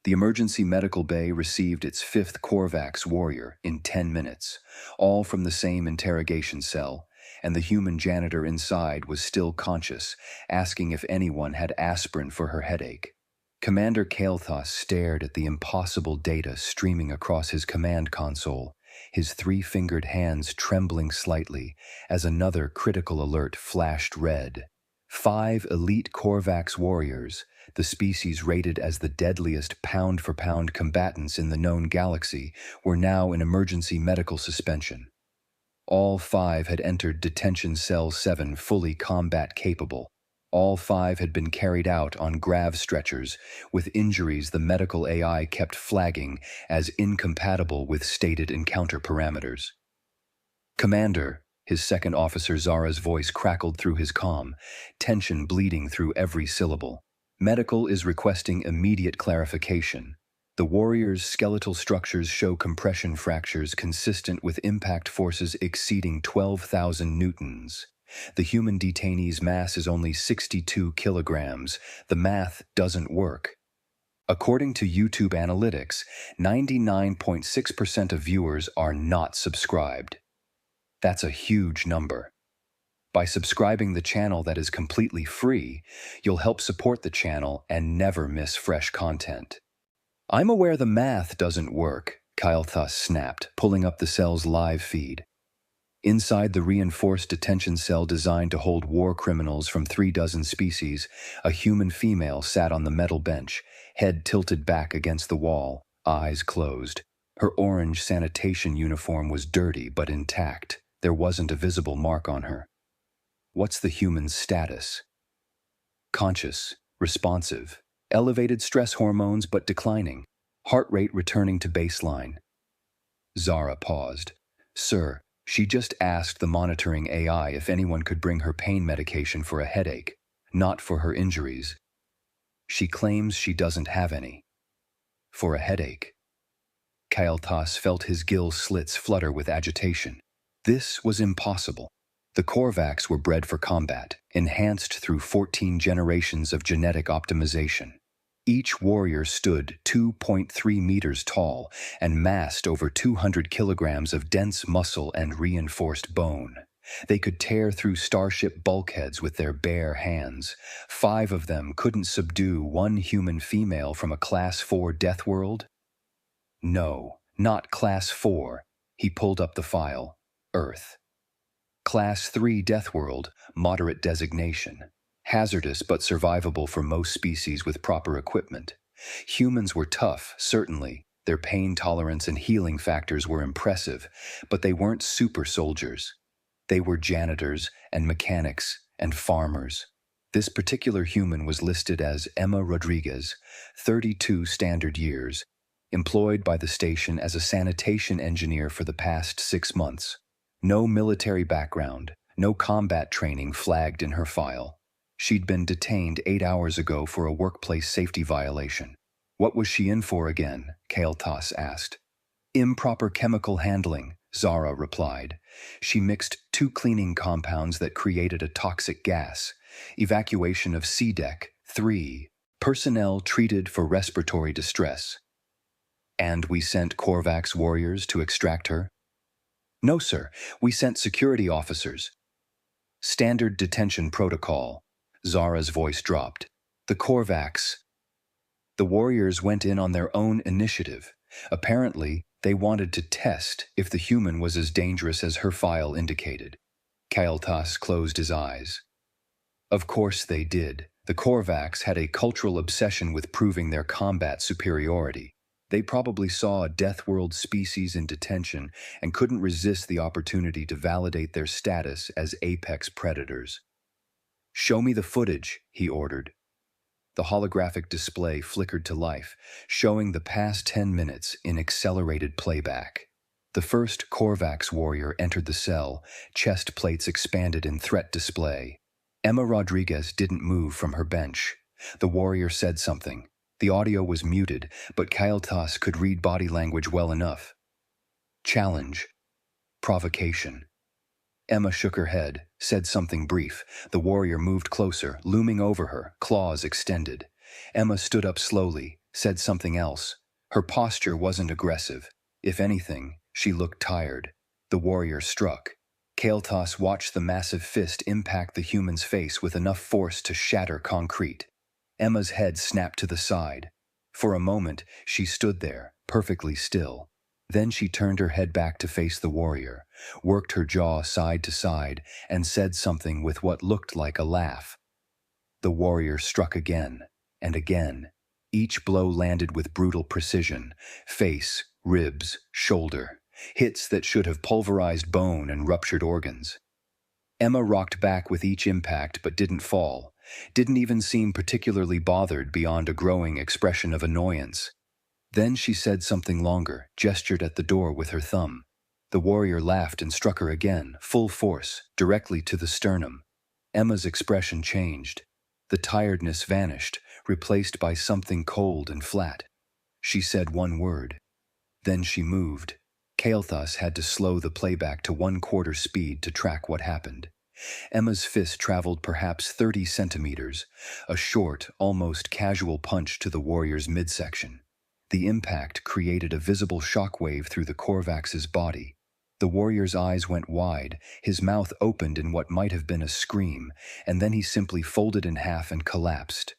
The emergency medical bay received its fifth Corvax warrior in 10 minutes, all from the same interrogation cell, and the human janitor inside was still conscious, asking if anyone had aspirin for her headache. Commander Kael'thas stared at the impossible data streaming across his command console, his three-fingered hands trembling slightly as another critical alert flashed red. 5 elite Corvax warriors, the species rated as the deadliest pound-for-pound combatants in the known galaxy, were now in emergency medical suspension. All 5 had entered Detention Cell 7 fully combat-capable. All 5 had been carried out on grav stretchers, with injuries the medical AI kept flagging as incompatible with stated encounter parameters. "Commander," his second officer Zara's voice crackled through his comm, tension bleeding through every syllable. "Medical is requesting immediate clarification. The warriors' skeletal structures show compression fractures consistent with impact forces exceeding 12,000 newtons. The human detainee's mass is only 62 kilograms. The math doesn't work." According to YouTube analytics, 99.6% of viewers are not subscribed. That's a huge number. By subscribing the channel that is completely free, you'll help support the channel and never miss fresh content. "I'm aware the math doesn't work," Kael'thas snapped, pulling up the cell's live feed. Inside the reinforced detention cell designed to hold war criminals from 36 species, a human female sat on the metal bench, head tilted back against the wall, eyes closed. Her orange sanitation uniform was dirty but intact. There wasn't a visible mark on her. "What's the human's status?" "Conscious, responsive, elevated stress hormones but declining, heart rate returning to baseline." Zara paused. "Sir, she just asked the monitoring AI if anyone could bring her pain medication for a headache, not for her injuries. She claims she doesn't have any." "For a headache?" Kael'thas felt his gill slits flutter with agitation. This was impossible. The Corvax were bred for combat, enhanced through 14 generations of genetic optimization. Each warrior stood 2.3 meters tall and massed over 200 kilograms of dense muscle and reinforced bone. They could tear through starship bulkheads with their bare hands. 5 of them couldn't subdue one human female from a Class 4 Deathworld? No, not Class 4. He pulled up the file. Earth. Class 3 Deathworld, moderate designation. Hazardous but survivable for most species with proper equipment. Humans were tough, certainly. Their pain tolerance and healing factors were impressive, but they weren't super soldiers. They were janitors and mechanics and farmers. This particular human was listed as Emma Rodriguez, 32 standard years, employed by the station as a sanitation engineer for the past 6 months. No military background, no combat training flagged in her file. She'd been detained 8 hours ago for a workplace safety violation. "What was she in for again?" Kael'thas asked. "Improper chemical handling," Zara replied. "She mixed 2 cleaning compounds that created a toxic gas. Evacuation of C-Deck 3. Personnel treated for respiratory distress." "And we sent Corvax warriors to extract her?" "No, sir. We sent security officers." "Standard detention protocol." Zara's voice dropped. "The Corvax." "The warriors went in on their own initiative. Apparently, they wanted to test if the human was as dangerous as her file indicated." Kael'thas closed his eyes. "Of course they did. The Corvax had a cultural obsession with proving their combat superiority. They probably saw a Deathworld species in detention and couldn't resist the opportunity to validate their status as apex predators." "Show me the footage," he ordered. The holographic display flickered to life, showing the past 10 minutes in accelerated playback. The first Corvax warrior entered the cell, chest plates expanded in threat display. Emma Rodriguez didn't move from her bench. The warrior said something. The audio was muted, but Kael'thas could read body language well enough. "Challenge. Provocation." Emma shook her head, said something brief. The warrior moved closer, looming over her, claws extended. Emma stood up slowly, said something else. Her posture wasn't aggressive. If anything, she looked tired. The warrior struck. Kael'thas watched the massive fist impact the human's face with enough force to shatter concrete. Emma's head snapped to the side. For a moment, she stood there, perfectly still. Then she turned her head back to face the warrior, worked her jaw side to side, and said something with what looked like a laugh. The warrior struck again, and again. Each blow landed with brutal precision: face, ribs, shoulder. Hits that should have pulverized bone and ruptured organs. Emma rocked back with each impact but didn't fall, didn't even seem particularly bothered beyond a growing expression of annoyance. Then she said something longer, gestured at the door with her thumb. The warrior laughed and struck her again, full force, directly to the sternum. Emma's expression changed. The tiredness vanished, replaced by something cold and flat. She said one word. Then she moved. Kael'thas had to slow the playback to 1/4 speed to track what happened. Emma's fist traveled perhaps 30 centimeters, a short, almost casual punch to the warrior's midsection. The impact created a visible shockwave through the Korvax's body. The warrior's eyes went wide, his mouth opened in what might have been a scream, and then he simply folded in half and collapsed.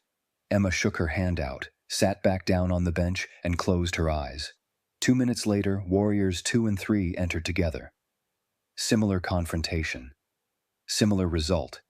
Emma shook her hand out, sat back down on the bench, and closed her eyes. 2 minutes later, warriors 2 and 3 entered together. Similar confrontation. Similar result.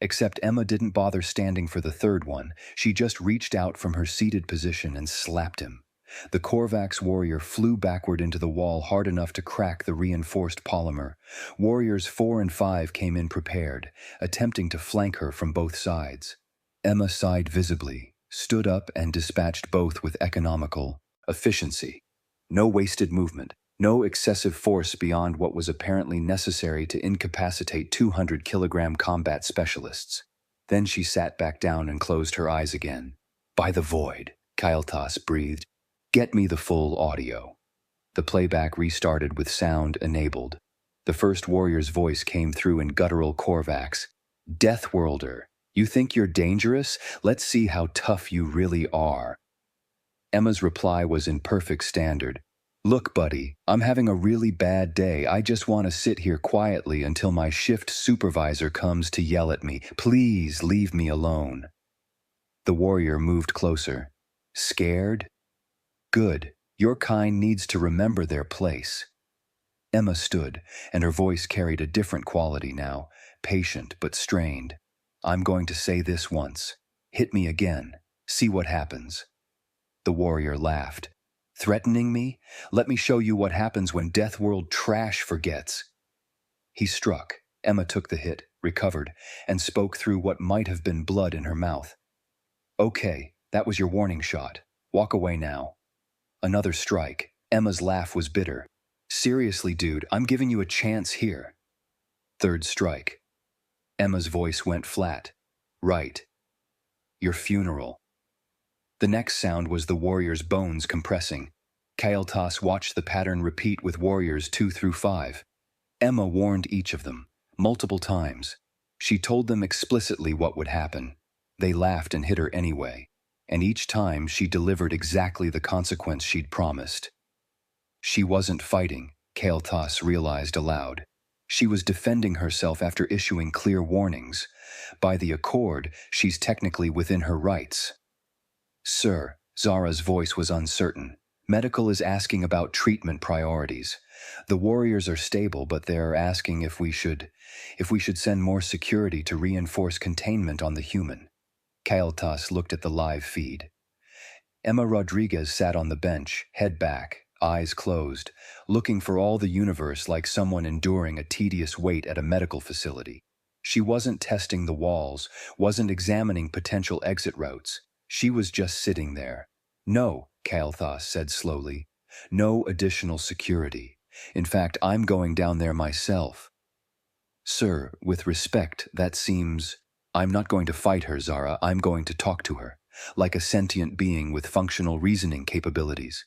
Except Emma didn't bother standing for the third one. She just reached out from her seated position and slapped him. The Korvax warrior flew backward into the wall hard enough to crack the reinforced polymer. Warriors 4 and 5 came in prepared, attempting to flank her from both sides. Emma sighed visibly, stood up and dispatched both with economical efficiency. No wasted movement, no excessive force beyond what was apparently necessary to incapacitate 200-kilogram combat specialists. Then she sat back down and closed her eyes again. "By the void," Kael'thas breathed. "Get me the full audio." The playback restarted with sound enabled. The first warrior's voice came through in guttural Korvax. "Deathworlder, you think you're dangerous? Let's see how tough you really are." Emma's reply was in perfect standard. "Look, buddy, I'm having a really bad day. I just want to sit here quietly until my shift supervisor comes to yell at me. Please leave me alone." The warrior moved closer. "Scared? Good. Your kind needs to remember their place." Emma stood, and her voice carried a different quality now, patient but strained. "I'm going to say this once. Hit me again. See what happens." The warrior laughed. "Threatening me? Let me show you what happens when Deathworld trash forgets." He struck. Emma took the hit, recovered, and spoke through what might have been blood in her mouth. "Okay, that was your warning shot. Walk away now." Another strike. Emma's laugh was bitter. "Seriously, dude, I'm giving you a chance here." Third strike. Emma's voice went flat. "Right. Your funeral." The next sound was the warrior's bones compressing. Kael'thas watched the pattern repeat with warriors 2 through 5. Emma warned each of them, multiple times. She told them explicitly what would happen. They laughed and hit her anyway, and each time she delivered exactly the consequence she'd promised. She wasn't fighting, Kael'thas realized aloud. She was defending herself after issuing clear warnings. By the accord, she's technically within her rights. "Sir," Zara's voice was uncertain. "Medical is asking about treatment priorities. The warriors are stable, but they're asking if we should send more security to reinforce containment on the human." Kael'thas looked at the live feed. Emma Rodriguez sat on the bench, head back, eyes closed, looking for all the universe like someone enduring a tedious wait at a medical facility. She wasn't testing the walls, wasn't examining potential exit routes. She was just sitting there. "No," Kael'thas said slowly. "No additional security. In fact, I'm going down there myself." "Sir, with respect, that seems—" "I'm not going to fight her, Zara. I'm going to talk to her, like a sentient being with functional reasoning capabilities."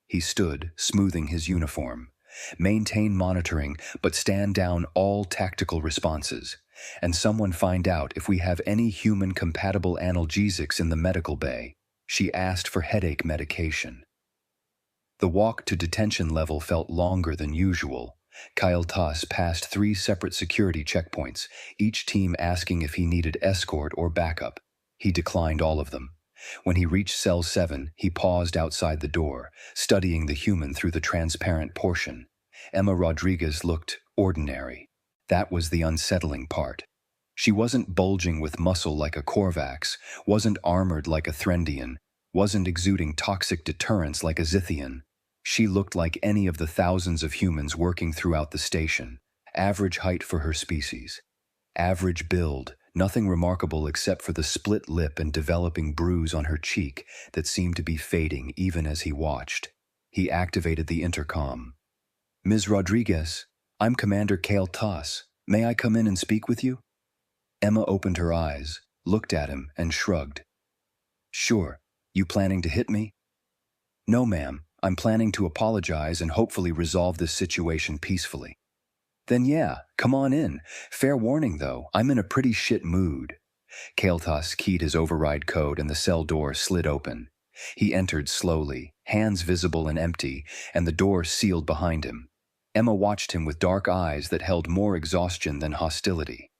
He stood, smoothing his uniform. "Maintain monitoring, but stand down all tactical responses. And someone find out if we have any human-compatible analgesics in the medical bay." She asked for headache medication. The walk to detention level felt longer than usual. Kyle Toss passed 3 separate security checkpoints, each team asking if he needed escort or backup. He declined all of them. When he reached Cell 7, he paused outside the door, studying the human through the transparent portion. Emma Rodriguez looked ordinary. That was the unsettling part. She wasn't bulging with muscle like a Korvax, wasn't armored like a Threndian, wasn't exuding toxic deterrence like a Zithian. She looked like any of the thousands of humans working throughout the station. Average height for her species. Average build, nothing remarkable except for the split lip and developing bruise on her cheek that seemed to be fading even as he watched. He activated the intercom. "Ms. Rodriguez, I'm Commander Kale Toss. May I come in and speak with you?" Emma opened her eyes, looked at him, and shrugged. "Sure. You planning to hit me?" "No, ma'am. I'm planning to apologize and hopefully resolve this situation peacefully." "Then yeah, come on in. Fair warning though, I'm in a pretty shit mood." Kael'thas keyed his override code and the cell door slid open. He entered slowly, hands visible and empty, and the door sealed behind him. Emma watched him with dark eyes that held more exhaustion than hostility.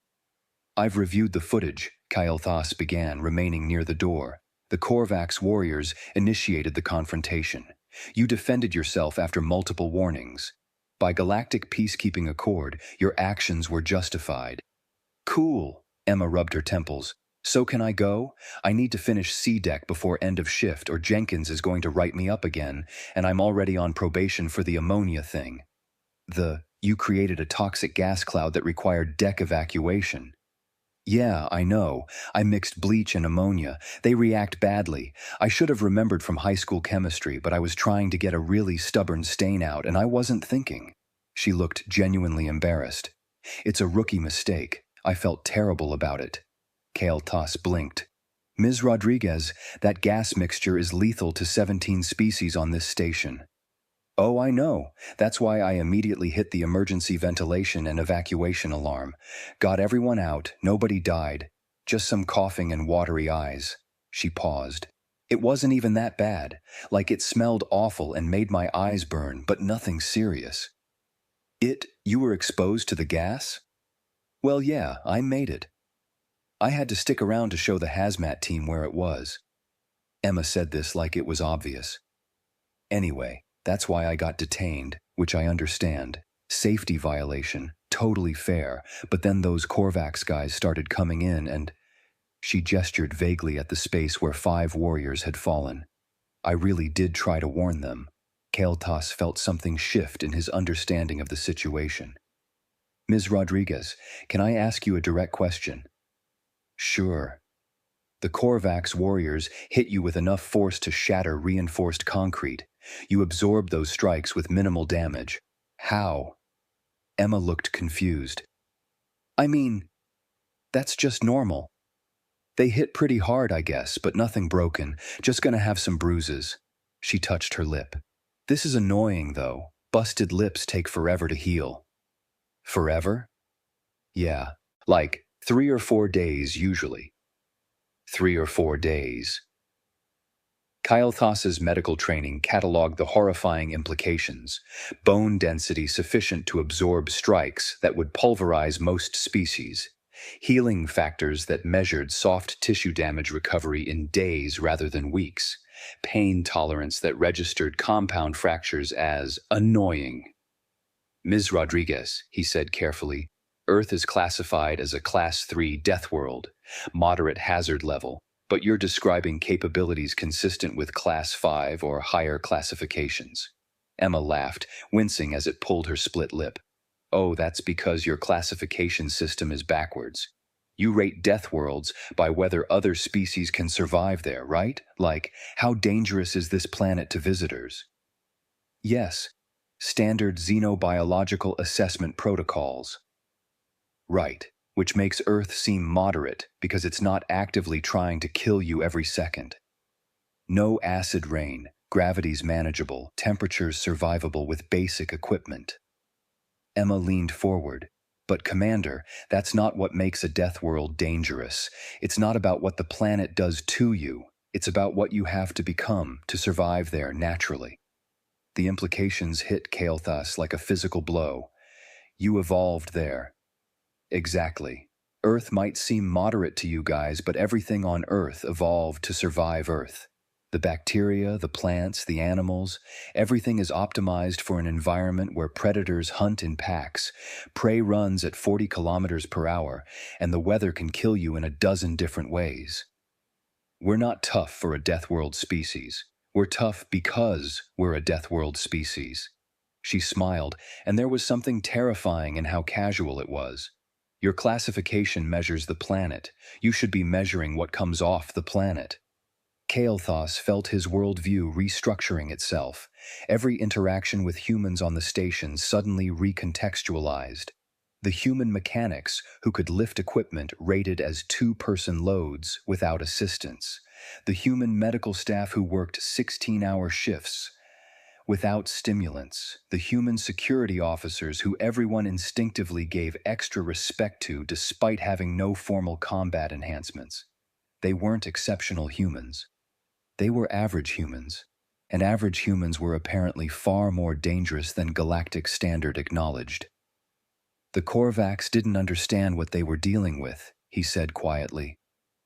"I've reviewed the footage," Kael'thas began, remaining near the door. "The Korvax warriors initiated the confrontation. You defended yourself after multiple warnings. By Galactic peacekeeping accord, your actions were justified." "Cool," Emma rubbed her temples. "So can I go? I need to finish C-Deck before end of shift or Jenkins is going to write me up again, and I'm already on probation for the ammonia thing." You created a toxic gas cloud that required deck evacuation." "Yeah, I know. I mixed bleach and ammonia. They react badly. I should have remembered from high school chemistry, but I was trying to get a really stubborn stain out, and I wasn't thinking." She looked genuinely embarrassed. "It's a rookie mistake. I felt terrible about it." Kael'thas blinked. "Ms. Rodriguez, that gas mixture is lethal to 17 species on this station." "Oh, I know. That's why I immediately hit the emergency ventilation and evacuation alarm. Got everyone out, nobody died. Just some coughing and watery eyes." She paused. "It wasn't even that bad. Like it smelled awful and made my eyes burn, but nothing serious." You were exposed to the gas?" "Well, yeah, I made it. I had to stick around to show the hazmat team where it was." Emma said this like it was obvious. "Anyway, that's why I got detained, which I understand. Safety violation, totally fair, but then those Korvax guys started coming in and—" She gestured vaguely at the space where 5 warriors had fallen. "I really did try to warn them." Kael'thas felt something shift in his understanding of the situation. "Ms. Rodriguez, can I ask you a direct question?" "Sure." "The Korvax warriors hit you with enough force to shatter reinforced concrete. You absorbed those strikes with minimal damage. How?" Emma looked confused. "I mean, that's just normal. They hit pretty hard, I guess, but nothing broken, just gonna have some bruises." She touched her lip. "This is annoying, though. Busted lips take forever to heal." "Forever?" "Yeah, like 3 or 4 days usually." 3 or 4 days. Kael'thas's medical training cataloged the horrifying implications. Bone density sufficient to absorb strikes that would pulverize most species. Healing factors that measured soft tissue damage recovery in days rather than weeks. Pain tolerance that registered compound fractures as annoying. "Ms. Rodriguez," he said carefully, "Earth is classified as a Class 3 Deathworld, moderate hazard level, but you're describing capabilities consistent with Class 5 or higher classifications." Emma laughed, wincing as it pulled her split lip. "Oh, that's because your classification system is backwards. You rate Deathworlds by whether other species can survive there, right? Like, how dangerous is this planet to visitors?" "Yes. Standard xenobiological assessment protocols." "Right. Which makes Earth seem moderate because it's not actively trying to kill you every second. No acid rain, gravity's manageable, temperatures survivable with basic equipment." Emma leaned forward. "But Commander, that's not what makes a Deathworld dangerous. It's not about what the planet does to you. It's about what you have to become to survive there naturally. The implications hit Kael'thas like a physical blow. You evolved there. Exactly. Earth might seem moderate to you guys, but everything on Earth evolved to survive Earth. The bacteria, the plants, the animals, everything is optimized for an environment where predators hunt in packs, prey runs at 40 kilometers per hour, and the weather can kill you in a dozen different ways. We're not tough for a Deathworld species. We're tough because we're a Deathworld species. She smiled, and there was something terrifying in how casual it was. Your classification measures the planet. You should be measuring what comes off the planet. Kael'thas felt his worldview restructuring itself. Every interaction with humans on the station suddenly recontextualized. The human mechanics who could lift equipment rated as two-person loads without assistance. The human medical staff who worked 16-hour shifts without stimulants. The human security officers who everyone instinctively gave extra respect to despite having no formal combat enhancements. They weren't exceptional humans. They were average humans, and average humans were apparently far more dangerous than Galactic standard acknowledged. The Korvax didn't understand what they were dealing with, he said quietly.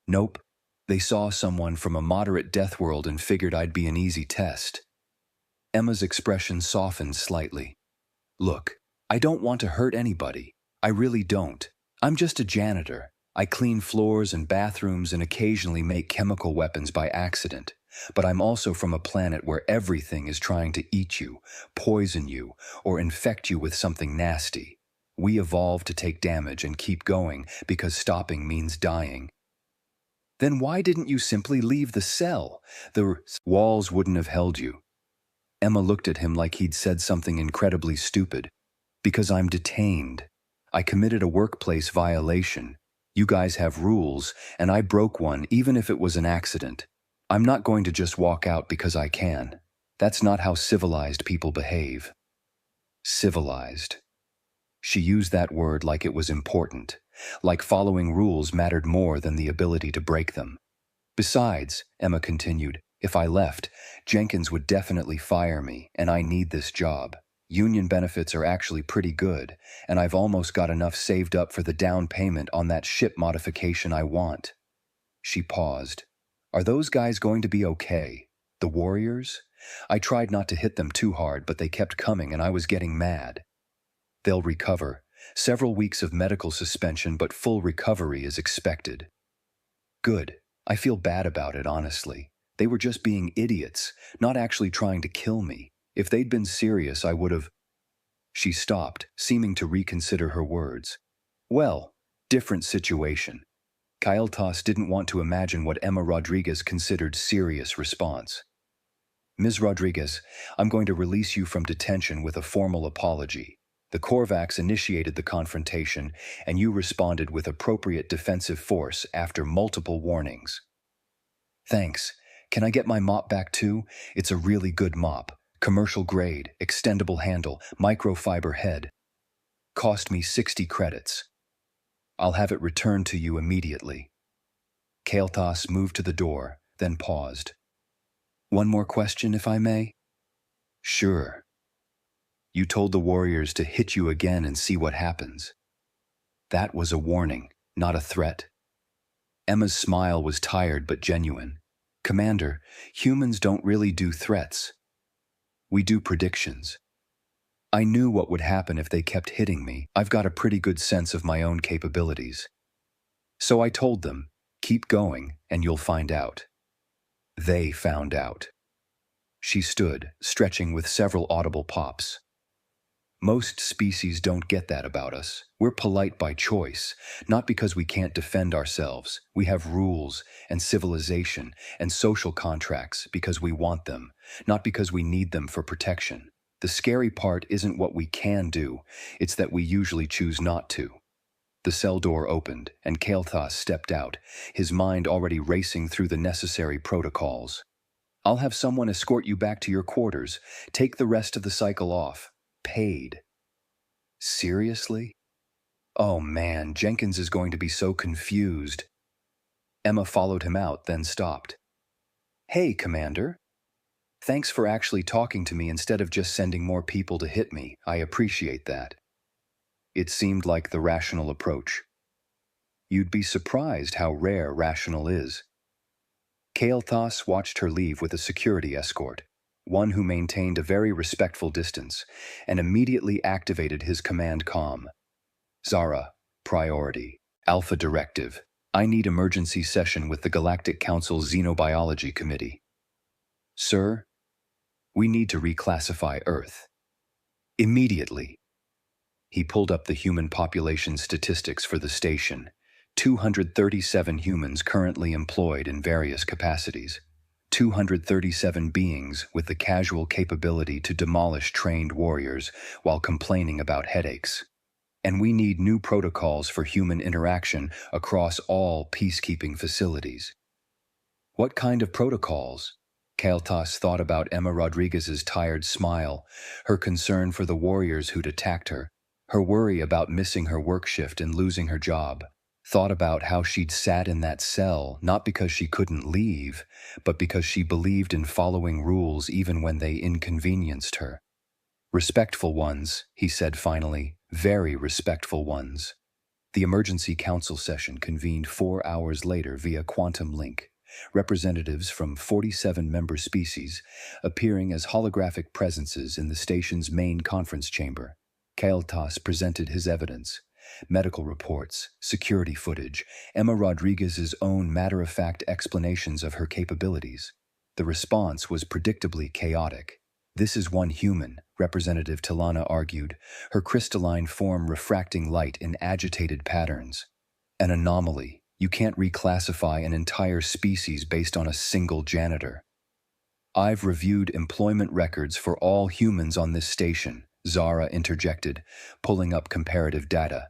Nope, they saw someone from a moderate Deathworld and figured I'd be an easy test. Emma's expression softened slightly. Look, I don't want to hurt anybody. I really don't. I'm just a janitor. I clean floors and bathrooms and occasionally make chemical weapons by accident. But I'm also from a planet where everything is trying to eat you, poison you, or infect you with something nasty. We evolved to take damage and keep going because stopping means dying. Then why didn't you simply leave the cell? The walls wouldn't have held you. Emma looked at him like he'd said something incredibly stupid. Because I'm detained. I committed a workplace violation. You guys have rules, and I broke one even if it was an accident. I'm not going to just walk out because I can. That's not how civilized people behave. Civilized. She used that word like it was important, like following rules mattered more than the ability to break them. Besides, Emma continued, if I left, Jenkins would definitely fire me, and I need this job. Union benefits are actually pretty good, and I've almost got enough saved up for the down payment on that ship modification I want. She paused. Are those guys going to be okay? The Warriors? I tried not to hit them too hard, but they kept coming and I was getting mad. They'll recover. Several weeks of medical suspension, but full recovery is expected. Good. I feel bad about it, honestly. They were just being idiots, not actually trying to kill me. If they'd been serious, I would have... She stopped, seeming to reconsider her words. Well, different situation. Kael'thas didn't want to imagine what Emma Rodriguez considered serious response. Ms. Rodriguez, I'm going to release you from detention with a formal apology. The Korvax initiated the confrontation, and you responded with appropriate defensive force after multiple warnings. Thanks. Can I get my mop back too? It's a really good mop. Commercial grade, extendable handle, microfiber head. Cost me 60 credits. I'll have it returned to you immediately. Kael'thas moved to the door, then paused. One more question, if I may? Sure. You told the Warriors to hit you again and see what happens. That was a warning, not a threat. Emma's smile was tired but genuine. Commander, humans don't really do threats. We do predictions. I knew what would happen if they kept hitting me. I've got a pretty good sense of my own capabilities. So I told them, keep going and you'll find out. They found out. She stood, stretching with several audible pops. Most species don't get that about us. We're polite by choice, not because we can't defend ourselves. We have rules and civilization and social contracts because we want them, not because we need them for protection. The scary part isn't what we can do, it's that we usually choose not to. The cell door opened, and Kael'thas stepped out, his mind already racing through the necessary protocols. I'll have someone escort you back to your quarters. Take the rest of the cycle off. Paid. Seriously? Oh man, Jenkins is going to be so confused. Emma followed him out, then stopped. Hey, Commander. Thanks for actually talking to me instead of just sending more people to hit me. I appreciate that. It seemed like the rational approach. You'd be surprised how rare rational is. Kael'thas watched her leave with a security escort, one who maintained a very respectful distance, and immediately activated his command comm. Zara, priority. Alpha directive. I need emergency session with the Galactic Council Xenobiology Committee. Sir, we need to reclassify Earth. Immediately. He pulled up the human population statistics for the station. 237 humans currently employed in various capacities. 237 beings with the casual capability to demolish trained warriors while complaining about headaches. And we need new protocols for human interaction across all peacekeeping facilities. What kind of protocols? Kael'thas thought about Emma Rodriguez's tired smile, her concern for the warriors who'd attacked her, her worry about missing her work shift and losing her job. Thought about how she'd sat in that cell not because she couldn't leave, but because she believed in following rules even when they inconvenienced her. Respectful ones, he said finally, very respectful ones. The emergency council session convened 4 hours later via quantum link, representatives from 47 member species appearing as holographic presences in the station's main conference chamber. Kael'thas presented his evidence. Medical reports, security footage, Emma Rodriguez's own matter-of-fact explanations of her capabilities. The response was predictably chaotic. This is one human, Representative Talana argued, her crystalline form refracting light in agitated patterns. An anomaly. You can't reclassify an entire species based on a single janitor. I've reviewed employment records for all humans on this station, Zara interjected, pulling up comparative data.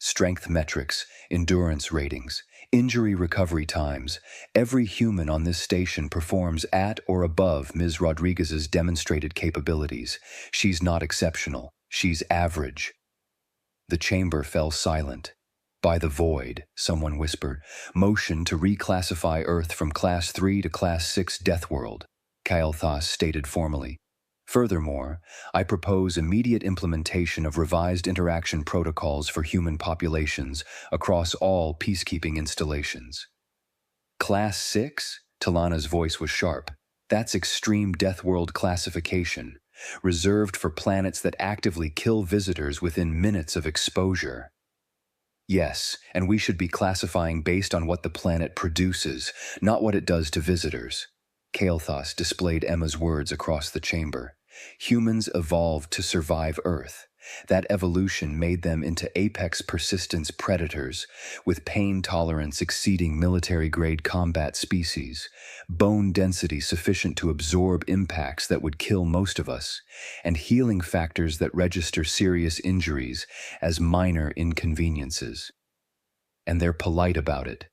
Strength metrics, endurance ratings, injury recovery times. Every human on this station performs at or above Ms. Rodriguez's demonstrated capabilities. She's not exceptional. She's average. The chamber fell silent. By the void, someone whispered, motion to reclassify Earth from Class 3 to Class 6 Deathworld, Kael'thas stated formally. Furthermore, I propose immediate implementation of revised interaction protocols for human populations across all peacekeeping installations. Class 6? Talana's voice was sharp. That's extreme Deathworld classification, reserved for planets that actively kill visitors within minutes of exposure. Yes, and we should be classifying based on what the planet produces, not what it does to visitors. Kael'thas displayed Emma's words across the chamber. Humans evolved to survive Earth. That evolution made them into apex persistence predators, with pain tolerance exceeding military-grade combat species, bone density sufficient to absorb impacts that would kill most of us, and healing factors that register serious injuries as minor inconveniences. And they're polite about it.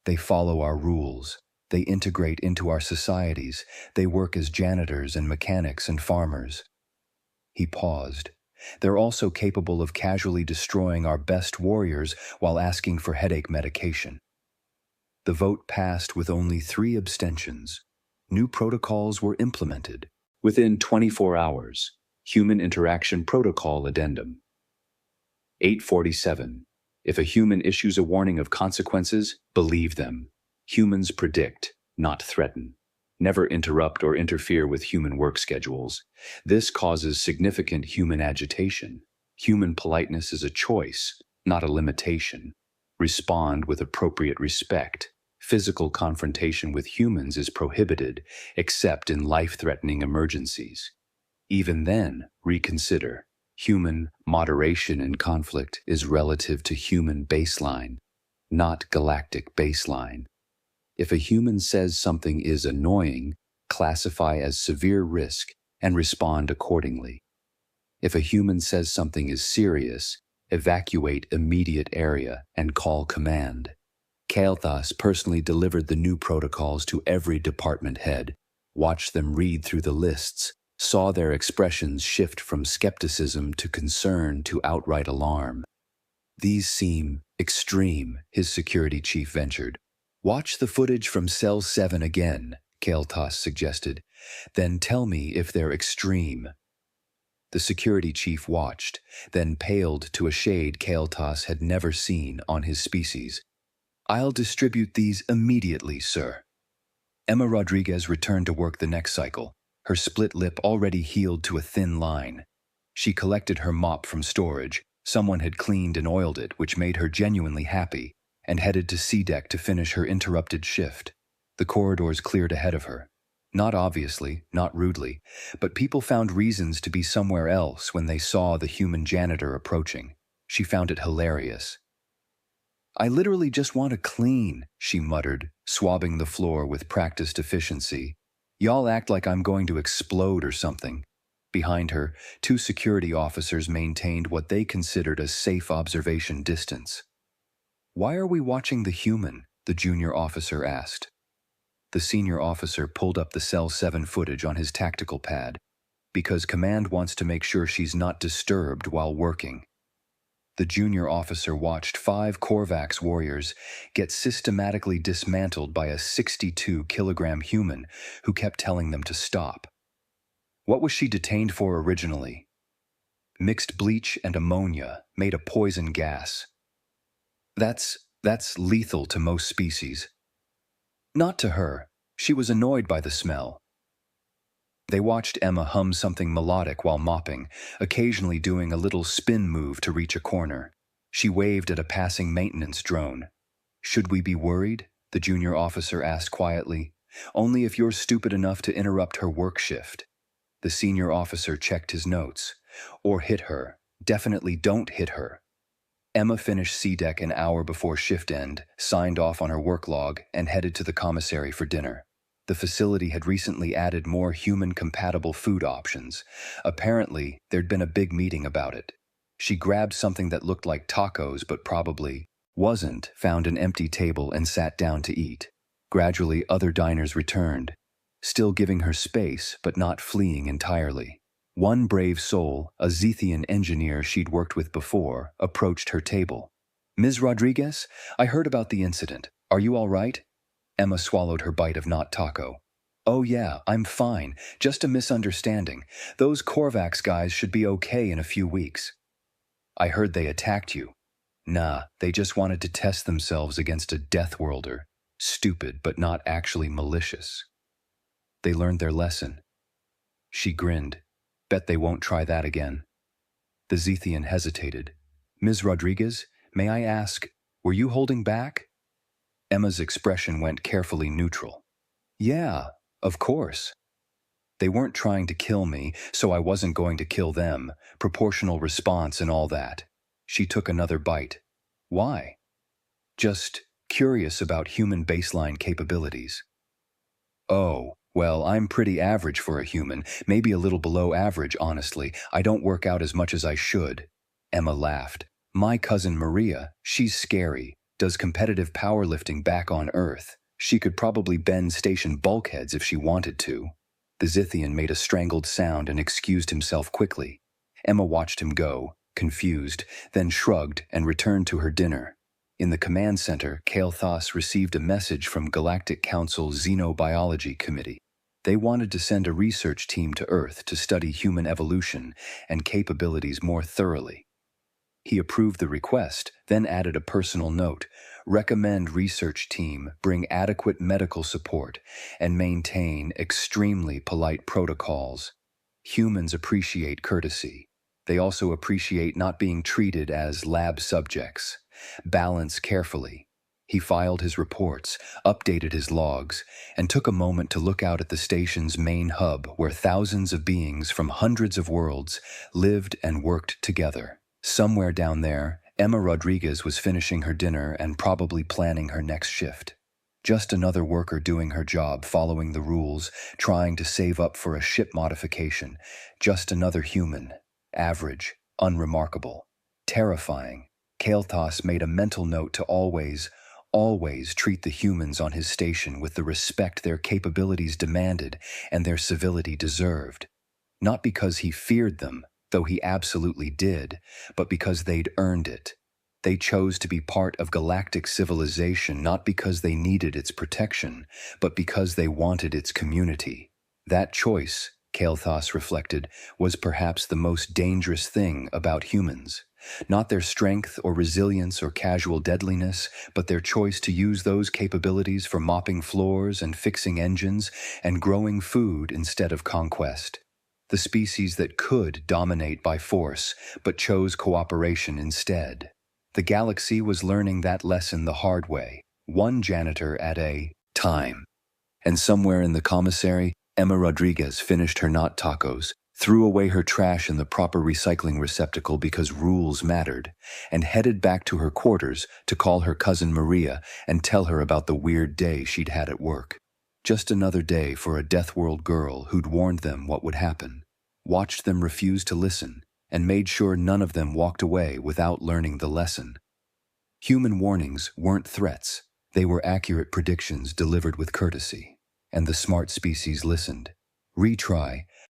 They follow our rules. They integrate into our societies. They work as janitors and mechanics and farmers. He paused. They're also capable of casually destroying our best warriors while asking for headache medication. The vote passed with only 3 abstentions. New protocols were implemented. Within 24 hours, Human Interaction Protocol Addendum. 847. If a human issues a warning of consequences, believe them. Humans predict, not threaten. Never interrupt or interfere with human work schedules. This causes significant human agitation. Human politeness is a choice, not a limitation. Respond with appropriate respect. Physical confrontation with humans is prohibited, except in life-threatening emergencies. Even then, reconsider. Human moderation in conflict is relative to human baseline, not galactic baseline. If a human says something is annoying, classify as severe risk and respond accordingly. If a human says something is serious, evacuate immediate area and call command. Kael'thas personally delivered the new protocols to every department head, watched them read through the lists, saw their expressions shift from skepticism to concern to outright alarm. These seem extreme, his security chief ventured. Watch the footage from Cell 7 again, Kael'thas suggested. Then tell me if they're extreme. The security chief watched, then paled to a shade Kael'thas had never seen on his species. I'll distribute these immediately, sir. Emma Rodriguez returned to work the next cycle, her split lip already healed to a thin line. She collected her mop from storage. Someone had cleaned and oiled it, which made her genuinely happy, and headed to C-deck to finish her interrupted shift. The corridors cleared ahead of her. Not obviously, not rudely, but people found reasons to be somewhere else when they saw the human janitor approaching. She found it hilarious. I literally just want to clean, she muttered, swabbing the floor with practiced efficiency. Y'all act like I'm going to explode or something. Behind her, two security officers maintained what they considered a safe observation distance. Why are we watching the human? The junior officer asked. The senior officer pulled up the Cell 7 footage on his tactical pad, because Command wants to make sure she's not disturbed while working. The junior officer watched 5 Korvax warriors get systematically dismantled by a 62-kilogram human who kept telling them to stop. What was she detained for originally? Mixed bleach and ammonia made a poison gas. That's lethal to most species. Not to her. She was annoyed by the smell. They watched Emma hum something melodic while mopping, occasionally doing a little spin move to reach a corner. She waved at a passing maintenance drone. Should we be worried? The junior officer asked quietly. Only if you're stupid enough to interrupt her work shift. The senior officer checked his notes. Or hit her. Definitely don't hit her. Emma finished C-deck an hour before shift end, signed off on her work log, and headed to the commissary for dinner. The facility had recently added more human-compatible food options. Apparently, there'd been a big meeting about it. She grabbed something that looked like tacos but probably wasn't, found an empty table and sat down to eat. Gradually, other diners returned, still giving her space but not fleeing entirely. One brave soul, a Zethian engineer she'd worked with before, approached her table. Ms. Rodriguez, I heard about the incident. Are you all right? Emma swallowed her bite of not taco. Oh yeah, I'm fine. Just a misunderstanding. Those Korvax guys should be okay in a few weeks. I heard they attacked you. Nah, they just wanted to test themselves against a Deathworlder. Stupid, but not actually malicious. They learned their lesson. She grinned. Bet they won't try that again. The Zethian hesitated. Ms. Rodriguez, may I ask, were you holding back? Emma's expression went carefully neutral. Yeah, of course. They weren't trying to kill me, so I wasn't going to kill them. Proportional response and all that. She took another bite. Why? Just curious about human baseline capabilities. Oh, well, I'm pretty average for a human, maybe a little below average, honestly. I don't work out as much as I should. Emma laughed. My cousin Maria, she's scary, does competitive powerlifting back on Earth. She could probably bend station bulkheads if she wanted to. The Zethian made a strangled sound and excused himself quickly. Emma watched him go, confused, then shrugged and returned to her dinner. In the command center, Kael'thas received a message from Galactic Council's Xenobiology Committee. They wanted to send a research team to Earth to study human evolution and capabilities more thoroughly. He approved the request, then added a personal note. Recommend research team bring adequate medical support and maintain extremely polite protocols. Humans appreciate courtesy. They also appreciate not being treated as lab subjects. Balance carefully. He filed his reports, updated his logs, and took a moment to look out at the station's main hub where thousands of beings from hundreds of worlds lived and worked together. Somewhere down there, Emma Rodriguez was finishing her dinner and probably planning her next shift. Just another worker doing her job, following the rules, trying to save up for a ship modification. Just another human. Average, unremarkable, terrifying. Kael'thas made a mental note to always treat the humans on his station with the respect their capabilities demanded and their civility deserved. Not because he feared them, though he absolutely did, but because they'd earned it. They chose to be part of galactic civilization not because they needed its protection, but because they wanted its community. That choice, Kael'thas reflected, was perhaps the most dangerous thing about humans. Not their strength or resilience or casual deadliness, but their choice to use those capabilities for mopping floors and fixing engines and growing food instead of conquest. The species that could dominate by force, but chose cooperation instead. The galaxy was learning that lesson the hard way, one janitor at a time. And somewhere in the commissary, Emma Rodriguez finished her not tacos, threw away her trash in the proper recycling receptacle because rules mattered, and headed back to her quarters to call her cousin Maria and tell her about the weird day she'd had at work. Just another day for a Deathworld girl who'd warned them what would happen, watched them refuse to listen, and made sure none of them walked away without learning the lesson. Human warnings weren't threats, they were accurate predictions delivered with courtesy. And the smart species listened. Retry,